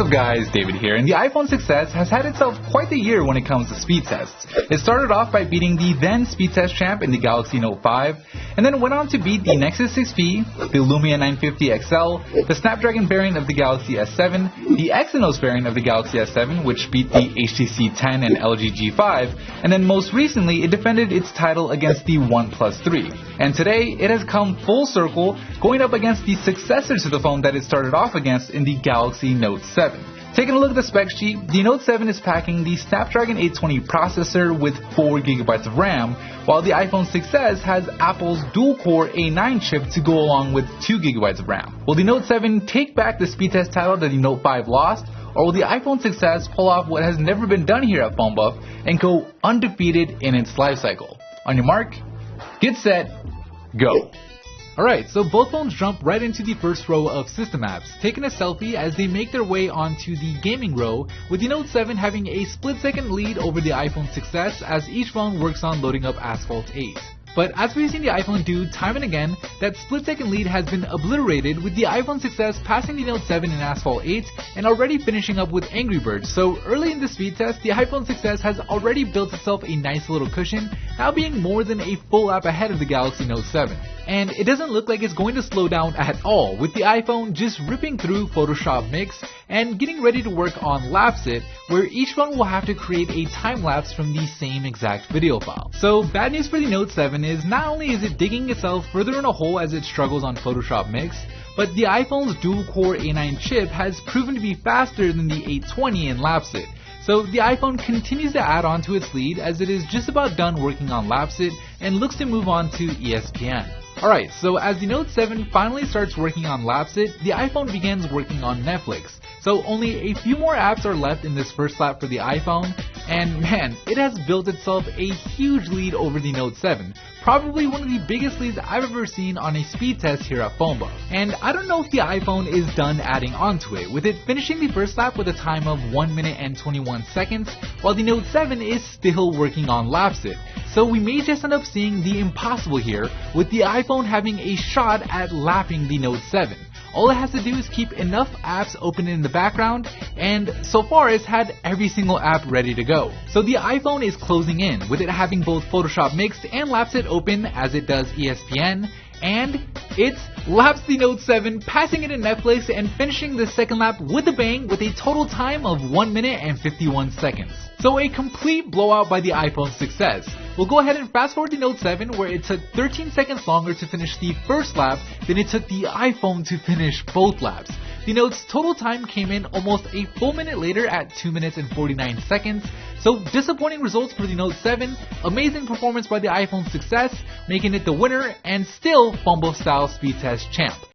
up guys, David here, and the iPhone 6s has had itself quite the year when it comes to speed tests. It started off by beating the then speed test champ in the Galaxy Note 5, and then went on to beat the Nexus 6P, the Lumia 950 XL, the Snapdragon variant of the Galaxy S7, the Exynos variant of the Galaxy S7, which beat the HTC 10 and LG G5, and then most recently it defended its title against the OnePlus 3. And today it has come full circle, going up against the successor to the phone that it started off against in the Galaxy Note 7. Taking a look at the spec sheet, the Note 7 is packing the Snapdragon 820 processor with 4GB of RAM, while the iPhone 6s has Apple's dual-core A9 chip to go along with 2GB of RAM. Will the Note 7 take back the speed test title that the Note 5 lost, or will the iPhone 6s pull off what has never been done here at PhoneBuff and go undefeated in its life cycle? On your mark, get set, go! Alright, so both phones jump right into the first row of system apps, taking a selfie as they make their way onto the gaming row, with the Note 7 having a split-second lead over the iPhone 6s as each phone works on loading up Asphalt 8. But as we've seen the iPhone do time and again, that split-second lead has been obliterated, with the iPhone 6s passing the Note 7 in Asphalt 8 and already finishing up with Angry Birds. So early in the speed test, the iPhone 6s has already built itself a nice little cushion, now being more than a full app ahead of the Galaxy Note 7. And it doesn't look like it's going to slow down at all, with the iPhone just ripping through Photoshop Mix and getting ready to work on Lapse-It, where each phone will have to create a time-lapse from the same exact video file. So bad news for the Note 7 is not only is it digging itself further in a hole as it struggles on Photoshop Mix, but the iPhone's dual-core A9 chip has proven to be faster than the 820 in Lapse-It. So the iPhone continues to add on to its lead as it is just about done working on Lapse-It and looks to move on to ESPN. Alright, so as the Note 7 finally starts working on Lapse-It, the iPhone begins working on Netflix. So only a few more apps are left in this first lap for the iPhone, and man, it has built itself a huge lead over the Note 7. Probably one of the biggest leads I've ever seen on a speed test here at PhoneBuff. And I don't know if the iPhone is done adding onto it, with it finishing the first lap with a time of 1 minute and 21 seconds, while the Note 7 is still working on Lapse-It. So we may just end up seeing the impossible here, with the iPhone having a shot at lapping the Note 7. All it has to do is keep enough apps open in the background, and so far it's had every single app ready to go. So the iPhone is closing in, with it having both Photoshop Mix and Lapse-It open as it does ESPN, and it's lapsed the Note 7, passing it in Netflix and finishing the second lap with a bang with a total time of 1 minute and 51 seconds. So a complete blowout by the iPhone 6s. We'll go ahead and fast forward to Note 7, where it took 13 seconds longer to finish the first lap than it took the iPhone to finish both laps. The Note's total time came in almost a full minute later at 2 minutes and 49 seconds. So disappointing results for the Note 7, amazing performance by the iPhone 6s, making it the winner and still PhoneBuff style speed test champ.